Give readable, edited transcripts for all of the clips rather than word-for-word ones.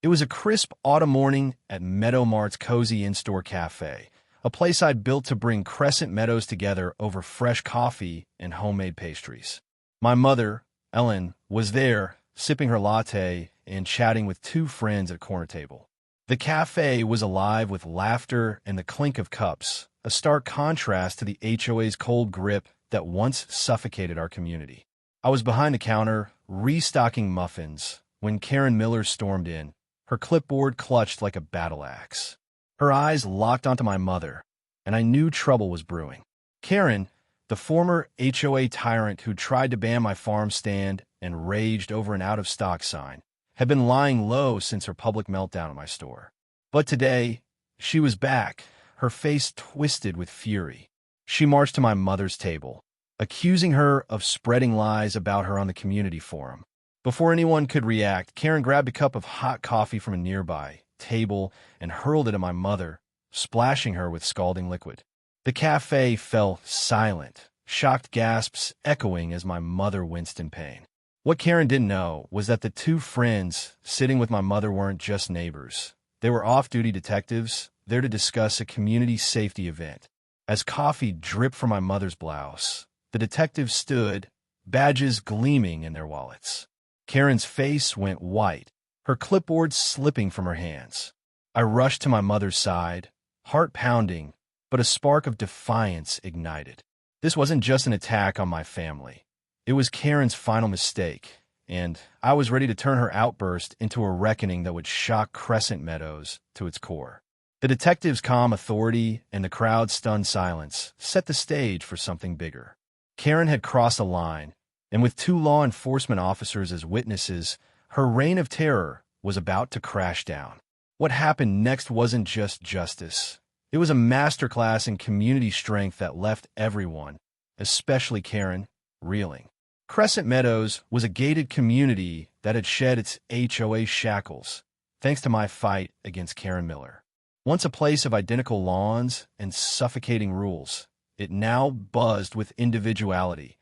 It was a crisp autumn morning at Meadow Mart's cozy in-store cafe, a place I'd built to bring Crescent Meadows together over fresh coffee and homemade pastries. My mother, Ellen, was there, sipping her latte and chatting with two friends at a corner table. The cafe was alive with laughter and the clink of cups, a stark contrast to the HOA's cold grip that once suffocated our community. I was behind the counter, restocking muffins, when Karen Miller stormed in, her clipboard clutched like a battle axe. Her eyes locked onto my mother, and I knew trouble was brewing. Karen, the former HOA tyrant who tried to ban my farm stand and raged over an out-of-stock sign, had been lying low since her public meltdown at my store. But today, she was back, her face twisted with fury. She marched to my mother's table, accusing her of spreading lies about her on the community forum. Before anyone could react, Karen grabbed a cup of hot coffee from a nearby table and hurled it at my mother, splashing her with scalding liquid. The cafe fell silent, shocked gasps echoing as my mother winced in pain. What Karen didn't know was that the two friends sitting with my mother weren't just neighbors. They were off-duty detectives, there to discuss a community safety event. As coffee dripped from my mother's blouse, the detectives stood, badges gleaming in their wallets. Karen's face went white, her clipboard slipping from her hands. I rushed to my mother's side, heart pounding, but a spark of defiance ignited. This wasn't just an attack on my family. It was Karen's final mistake, and I was ready to turn her outburst into a reckoning that would shock Crescent Meadows to its core. The detective's calm authority and the crowd's stunned silence set the stage for something bigger. Karen had crossed a line, and with two law enforcement officers as witnesses, her reign of terror was about to crash down. What happened next wasn't just justice. It was a masterclass in community strength that left everyone, especially Karen, reeling. Crescent Meadows was a gated community that had shed its HOA shackles, thanks to my fight against Karen Miller. Once a place of identical lawns and suffocating rules, it now buzzed with individuality,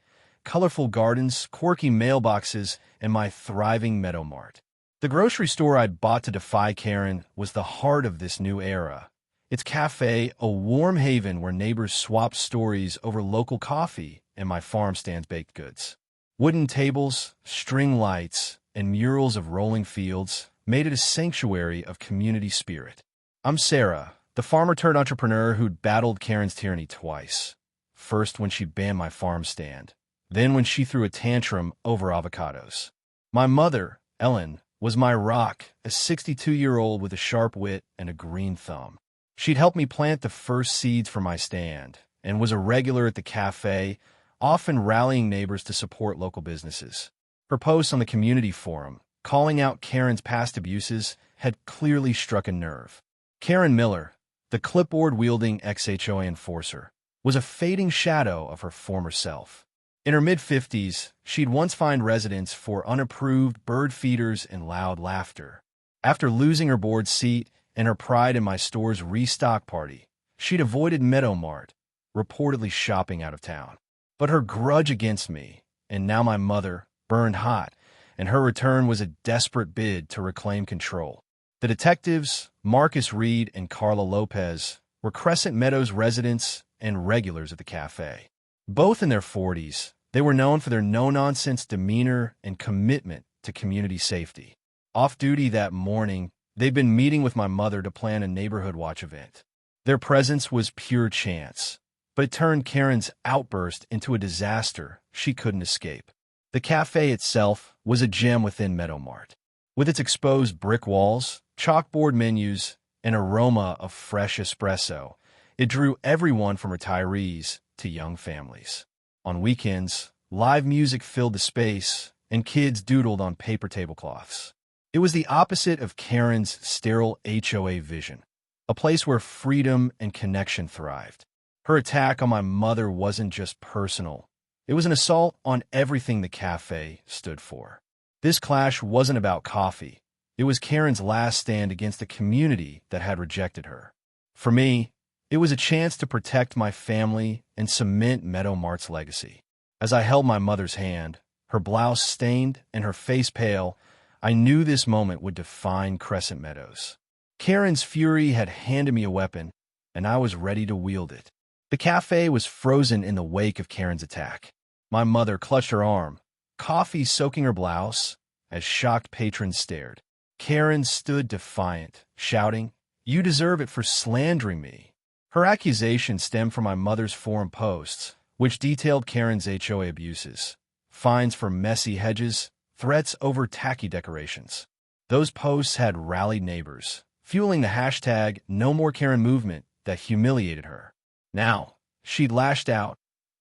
colorful gardens, quirky mailboxes, and my thriving Meadow Mart. The grocery store I'd bought to defy Karen was the heart of this new era. Its cafe, a warm haven where neighbors swapped stories over local coffee and my farm stand's baked goods. Wooden tables, string lights, and murals of rolling fields made it a sanctuary of community spirit. I'm Sarah, the farmer-turned-entrepreneur who'd battled Karen's tyranny twice. First when she banned my farm stand, then when she threw a tantrum over avocados. My mother, Ellen, was my rock, a 62-year-old with a sharp wit and a green thumb. She'd helped me plant the first seeds for my stand and was a regular at the cafe, often rallying neighbors to support local businesses. Her posts on the community forum, calling out Karen's past abuses, had clearly struck a nerve. Karen Miller, the clipboard-wielding ex-HOA enforcer, was a fading shadow of her former self. In her mid-50s, she'd once fined residents for unapproved bird feeders and loud laughter. After losing her board seat and her pride in my store's restock party, she'd avoided Meadow Mart, reportedly shopping out of town. But her grudge against me, and now my mother, burned hot, and her return was a desperate bid to reclaim control. The detectives, Marcus Reed and Carla Lopez, were Crescent Meadows residents and regulars at the cafe. Both in their 40s, they were known for their no-nonsense demeanor and commitment to community safety. Off-duty that morning, they'd been meeting with my mother to plan a neighborhood watch event. Their presence was pure chance, but it turned Karen's outburst into a disaster she couldn't escape. The cafe itself was a gem within Meadow Mart. With its exposed brick walls, chalkboard menus, and aroma of fresh espresso, it drew everyone from retirees to young families. On weekends, live music filled the space, and kids doodled on paper tablecloths. It was the opposite of Karen's sterile HOA vision, a place where freedom and connection thrived. Her attack on my mother wasn't just personal. It was an assault on everything the cafe stood for. This clash wasn't about coffee. It was Karen's last stand against a community that had rejected her. For me, it was a chance to protect my family and cement Meadow Mart's legacy. As I held my mother's hand, her blouse stained and her face pale, I knew this moment would define Crescent Meadows. Karen's fury had handed me a weapon, and I was ready to wield it. The cafe was frozen in the wake of Karen's attack. My mother clutched her arm, coffee soaking her blouse, as shocked patrons stared. Karen stood defiant, shouting, "You deserve it for slandering me." Her accusation stemmed from my mother's forum posts, which detailed Karen's HOA abuses, fines for messy hedges, threats over tacky decorations. Those posts had rallied neighbors, fueling the hashtag #NoMoreKaren movement that humiliated her. Now, she'd lashed out,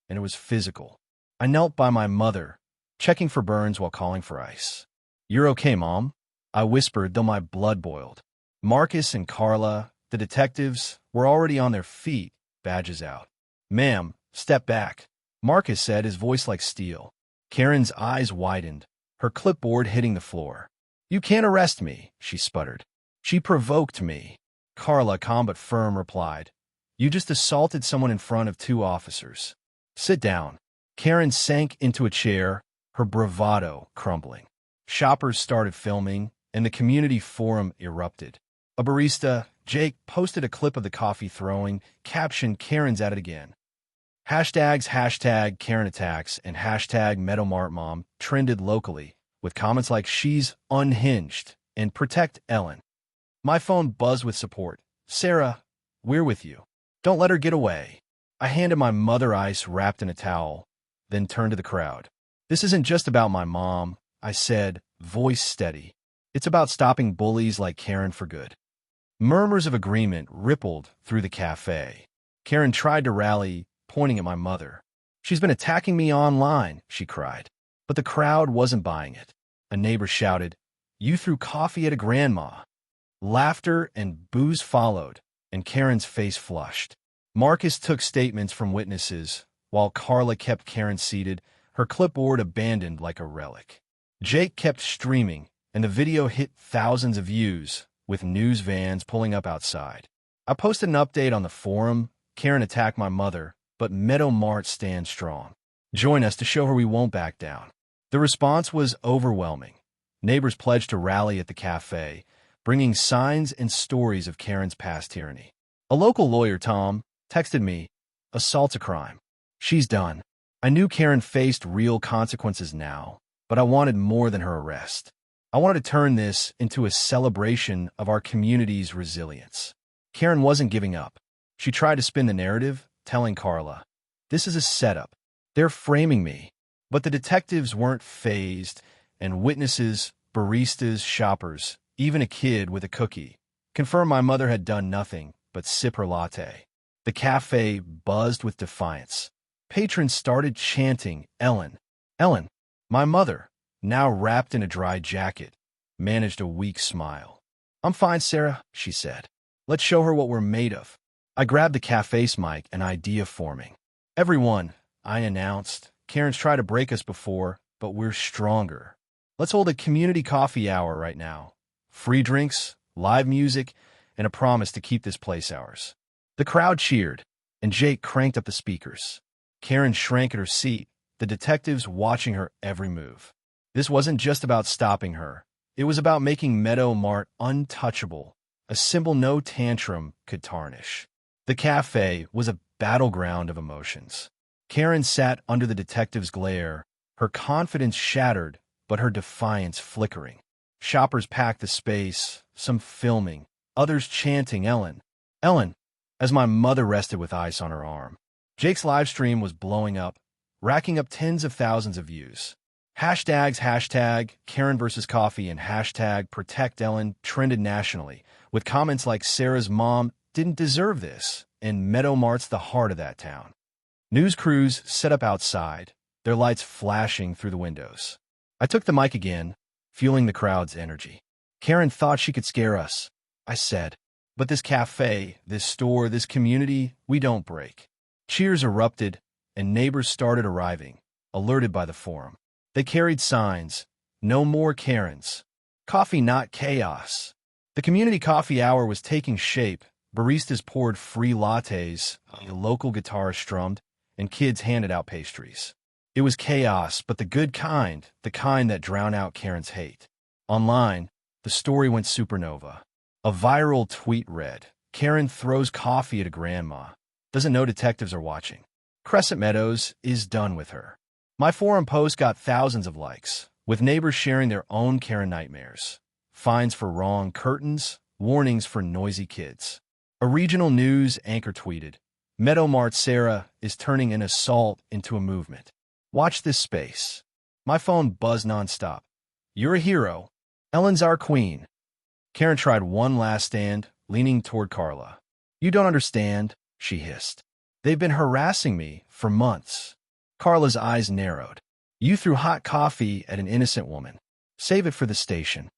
and it was physical. I knelt by my mother, checking for burns while calling for ice. "You're okay, Mom?" I whispered, though my blood boiled. Marcus and Carla, the detectives, were already on their feet, badges out. "Ma'am, step back," Marcus said, his voice like steel. Karen's eyes widened, her clipboard hitting the floor. "You can't arrest me," she sputtered. "She provoked me." Carla, calm but firm, replied, "You just assaulted someone in front of 2 officers. Sit down." Karen sank into a chair, her bravado crumbling. Shoppers started filming, and the community forum erupted. A barista, Jake, posted a clip of the coffee throwing, captioned, "Karen's at it again." Hashtags #Karen attacks and #MeadowMartMom trended locally, with comments like "She's unhinged" and "Protect Ellen." My phone buzzed with support. "Sarah, we're with you. Don't let her get away." I handed my mother ice wrapped in a towel, then turned to the crowd. "This isn't just about my mom," I said, voice steady. "It's about stopping bullies like Karen for good." Murmurs of agreement rippled through the cafe. Karen tried to rally, pointing at my mother. "She's been attacking me online," she cried. But the crowd wasn't buying it. A neighbor shouted, "You threw coffee at a grandma." Laughter and boos followed, and Karen's face flushed. Marcus took statements from witnesses, while Carla kept Karen seated, her clipboard abandoned like a relic. Jake kept streaming, and the video hit thousands of views, with news vans pulling up outside. I posted an update on the forum. "Karen attacked my mother, but Meadow Mart stands strong. Join us to show her we won't back down." The response was overwhelming. Neighbors pledged to rally at the cafe, bringing signs and stories of Karen's past tyranny. A local lawyer, Tom, texted me, "Assault's a crime. She's done." I knew Karen faced real consequences now, but I wanted more than her arrest. I wanted to turn this into a celebration of our community's resilience. Karen wasn't giving up. She tried to spin the narrative, telling Carla, "This is a setup. They're framing me." But the detectives weren't fazed, and witnesses, baristas, shoppers, even a kid with a cookie, confirmed my mother had done nothing but sip her latte. The cafe buzzed with defiance. Patrons started chanting, "Ellen, Ellen." My mother, now wrapped in a dry jacket, managed a weak smile. "I'm fine, Sarah," she said. "Let's show her what we're made of." I grabbed the cafe's mic, an idea forming. "Everyone," I announced, "Karen's tried to break us before, but we're stronger. Let's hold a community coffee hour right now. Free drinks, live music, and a promise to keep this place ours." The crowd cheered, and Jake cranked up the speakers. Karen shrank at her seat, the detectives watching her every move. This wasn't just about stopping her. It was about making Meadow Mart untouchable, a symbol no tantrum could tarnish. The cafe was a battleground of emotions. Karen sat under the detective's glare, her confidence shattered, but her defiance flickering. Shoppers packed the space, some filming, others chanting, "Ellen, Ellen," as my mother rested with ice on her arm. Jake's live stream was blowing up, racking up tens of thousands of views. Hashtags #Karen versus Coffee and #Protect Ellen trended nationally, with comments like "Sarah's mom didn't deserve this," and "Meadow Mart's the heart of that town." News crews set up outside, their lights flashing through the windows. I took the mic again, fueling the crowd's energy. "Karen thought she could scare us," I said. "But this cafe, this store, this community, we don't break." Cheers erupted, and neighbors started arriving, alerted by the forum. They carried signs, "No more Karens. Coffee, not chaos." The community coffee hour was taking shape. Baristas poured free lattes, a local guitarist strummed, and kids handed out pastries. It was chaos, but the good kind, the kind that drowned out Karen's hate. Online, the story went supernova. A viral tweet read, "Karen throws coffee at a grandma. Doesn't know detectives are watching. Crescent Meadows is done with her." My forum post got thousands of likes, with neighbors sharing their own Karen nightmares. Fines for wrong curtains, warnings for noisy kids. A regional news anchor tweeted, "Meadow Mart Sarah is turning an assault into a movement. Watch this space." My phone buzzed nonstop. "You're a hero. Ellen's our queen." Karen tried one last stand, leaning toward Carla. "You don't understand," she hissed. "They've been harassing me for months." Carla's eyes narrowed. "You threw hot coffee at an innocent woman. Save it for the station."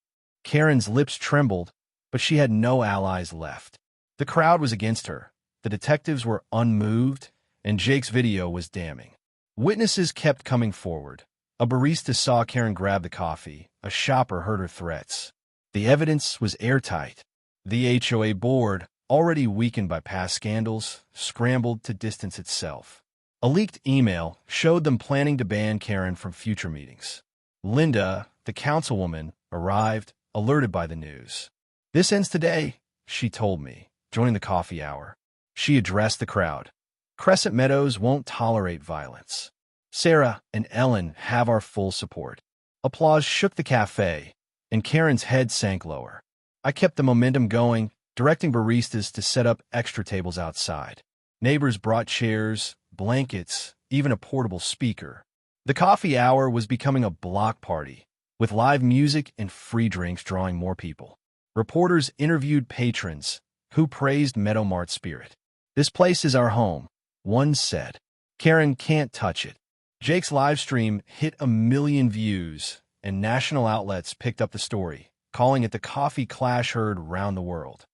Karen's lips trembled, but she had no allies left. The crowd was against her. The detectives were unmoved, and Jake's video was damning. Witnesses kept coming forward. A barista saw Karen grab the coffee. A shopper heard her threats. The evidence was airtight. The HOA board, already weakened by past scandals, scrambled to distance itself. A leaked email showed them planning to ban Karen from future meetings. Linda, the councilwoman, arrived, alerted by the news. "This ends today," she told me, joining the coffee hour. She addressed the crowd. "Crescent Meadows won't tolerate violence. Sarah and Ellen have our full support." Applause shook the cafe, and Karen's head sank lower. I kept the momentum going, directing baristas to set up extra tables outside. Neighbors brought chairs, blankets, even a portable speaker. The coffee hour was becoming a block party, with live music and free drinks drawing more people. Reporters interviewed patrons, who praised Meadow Mart's spirit. "This place is our home," one said. "Karen can't touch it." Jake's live stream hit 1 million views, and national outlets picked up the story, calling it the coffee clash heard round the world.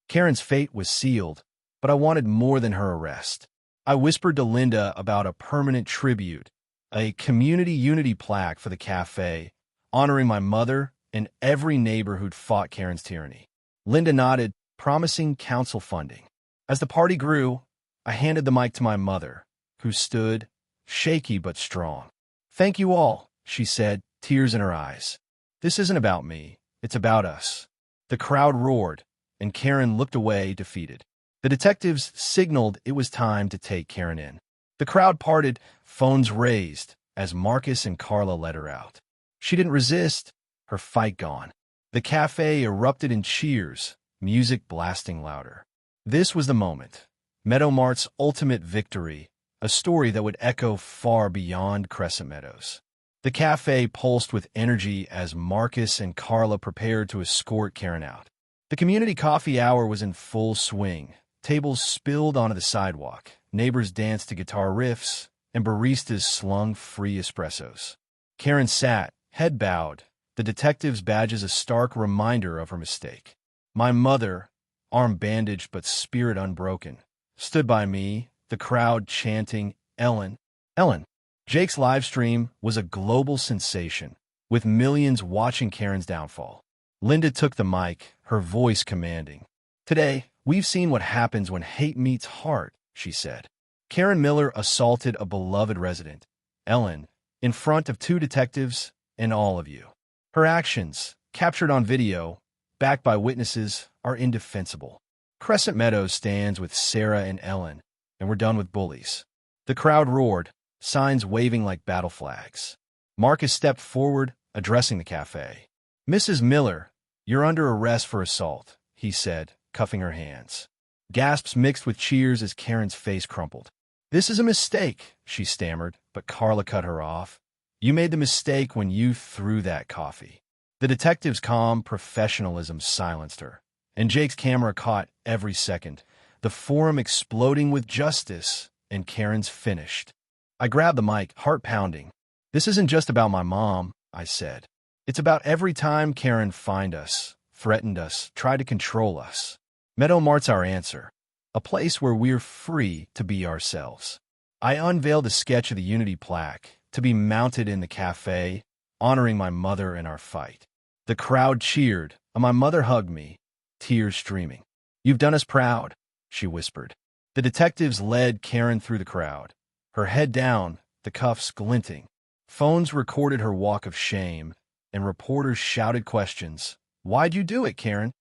Karen's fate was sealed, but I wanted more than her arrest. I whispered to Linda about a permanent tribute, a community unity plaque for the cafe, honoring my mother and every neighbor who'd fought Karen's tyranny. Linda nodded, promising council funding. As the party grew, I handed the mic to my mother, who stood, shaky but strong. "Thank you all," she said, tears in her eyes. "This isn't about me, it's about us." The crowd roared, and Karen looked away, defeated. The detectives signaled it was time to take Karen in. The crowd parted, phones raised, as Marcus and Carla led her out. She didn't resist, her fight gone. The cafe erupted in cheers, music blasting louder. This was the moment. Meadow Mart's ultimate victory, a story that would echo far beyond Crescent Meadows. The cafe pulsed with energy as Marcus and Carla prepared to escort Karen out. The community coffee hour was in full swing. Tables spilled onto the sidewalk, neighbors danced to guitar riffs, and baristas slung free espressos. Karen sat, head bowed, the detective's badges a stark reminder of her mistake. My mother, arm bandaged but spirit unbroken, stood by me, the crowd chanting, "Ellen, Ellen." Jake's livestream was a global sensation, with millions watching Karen's downfall. Linda took the mic, her voice commanding. "Today, we've seen what happens when hate meets heart," she said. Karen Miller assaulted a beloved resident, Ellen, in front of 2 detectives and all of you. Her actions, captured on video, backed by witnesses, are indefensible. Crescent Meadows stands with Sarah and Ellen, and we're done with bullies. The crowd roared, signs waving like battle flags. Marcus stepped forward, addressing the cafe. "Mrs. Miller, you're under arrest for assault," he said, cuffing her hands. Gasps mixed with cheers as Karen's face crumpled. "This is a mistake," she stammered, but Carla cut her off. "You made the mistake when you threw that coffee." The detective's calm professionalism silenced her, and Jake's camera caught every second, the forum exploding with justice, and Karen's finished. I grabbed the mic, heart pounding. "This isn't just about my mom," I said. "It's about every time Karen fined us, threatened us, tried to control us. Meadow Mart's our answer, a place where we're free to be ourselves." I unveiled a sketch of the Unity plaque, to be mounted in the cafe, honoring my mother and our fight. The crowd cheered, and my mother hugged me, tears streaming. "You've done us proud," she whispered. The detectives led Karen through the crowd, her head down, the cuffs glinting. Phones recorded her walk of shame, and reporters shouted questions. "Why'd you do it, Karen?"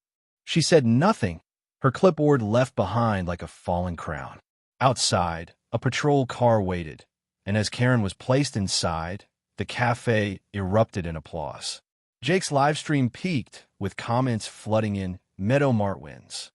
She said nothing, her clipboard left behind like a fallen crown. Outside, a patrol car waited, and as Karen was placed inside, the cafe erupted in applause. Jake's livestream peaked, with comments flooding in. Meadow Mart wins.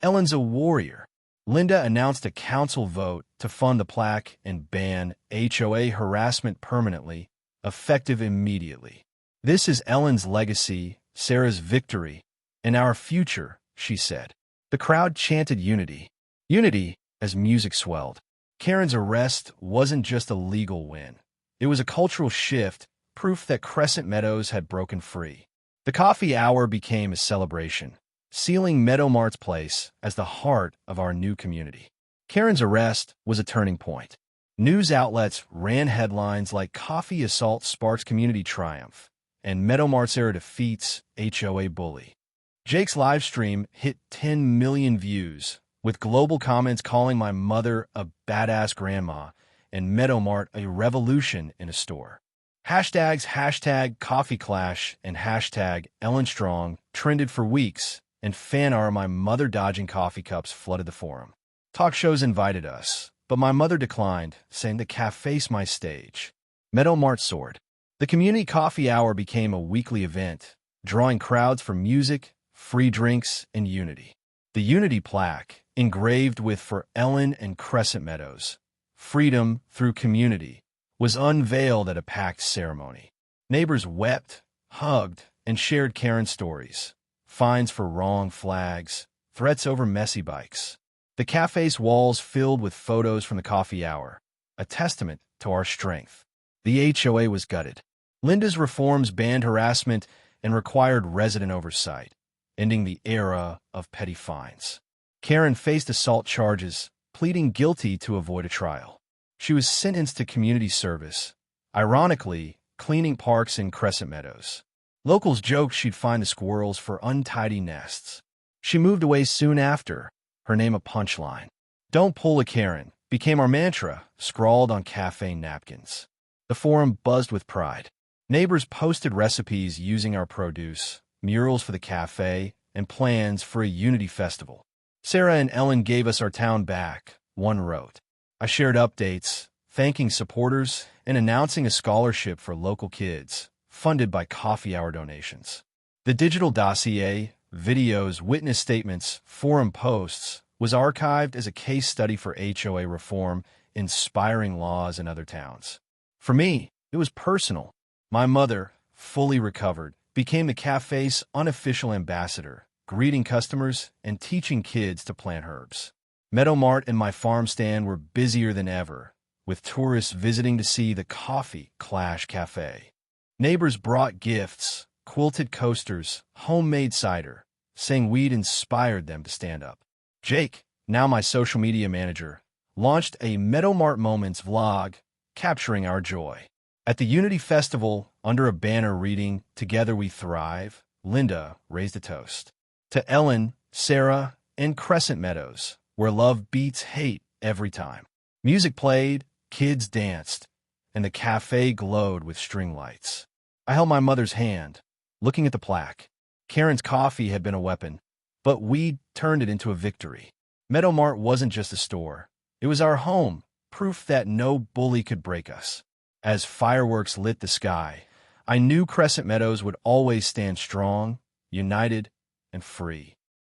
Ellen's a warrior. Linda announced a council vote to fund the plaque and ban HOA harassment permanently, effective immediately. "This is Ellen's legacy, Sarah's victory, and our future," she said. The crowd chanted unity. Unity as music swelled. Karen's arrest wasn't just a legal win. It was a cultural shift, proof that Crescent Meadows had broken free. The coffee hour became a celebration, sealing Meadow Mart's place as the heart of our new community. Karen's arrest was a turning point. News outlets ran headlines like "Coffee Assault Sparks Community Triumph" and "Meadow Mart's Era Defeats HOA Bully." Jake's livestream hit 10 million views, with global comments calling my mother a badass grandma and Meadow Mart a revolution in a store. Hashtags #Coffee Clash and #EllenStrong trended for weeks, and fan art of my mother dodging coffee cups flooded the forum. Talk shows invited us, but my mother declined, saying the cafe's my stage. Meadow Mart soared. The community coffee hour became a weekly event, drawing crowds for music, free drinks, and unity. The unity plaque, engraved with "For Ellen and Crescent Meadows, Freedom Through Community," was unveiled at a packed ceremony. Neighbors wept, hugged, and shared Karen's stories. Fines for wrong flags, threats over messy bikes. The cafe's walls filled with photos from the coffee hour, a testament to our strength. The HOA was gutted. Linda's reforms banned harassment and required resident oversight, ending the era of petty fines. Karen faced assault charges, pleading guilty to avoid a trial. She was sentenced to community service, ironically, cleaning parks in Crescent Meadows. Locals joked she'd find the squirrels for untidy nests. She moved away soon after, her name a punchline. "Don't pull a Karen" became our mantra, scrawled on cafe napkins. The forum buzzed with pride. Neighbors posted recipes using our produce, murals for the cafe, and plans for a unity festival. "Sarah and Ellen gave us our town back," one wrote. I shared updates, thanking supporters and announcing a scholarship for local kids, funded by coffee hour donations. The digital dossier, videos, witness statements, forum posts, was archived as a case study for HOA reform, inspiring laws in other towns. For me, it was personal. My mother, fully recovered, became the cafe's unofficial ambassador, greeting customers and teaching kids to plant herbs. Meadow Mart and my farm stand were busier than ever, with tourists visiting to see the Coffee Clash Cafe. Neighbors brought gifts, quilted coasters, homemade cider, saying we'd inspired them to stand up. Jake, now my social media manager, launched a Meadow Mart Moments vlog, capturing our joy. At the Unity Festival, under a banner reading "Together We Thrive," Linda raised a toast. To Ellen, Sarah, and Crescent Meadows, where love beats hate every time. Music played, kids danced, and the cafe glowed with string lights. I held my mother's hand, looking at the plaque. Karen's coffee had been a weapon, but we turned it into a victory. Meadow Mart wasn't just a store. It was our home, proof that no bully could break us. As fireworks lit the sky, I knew Crescent Meadows would always stand strong, united, and free.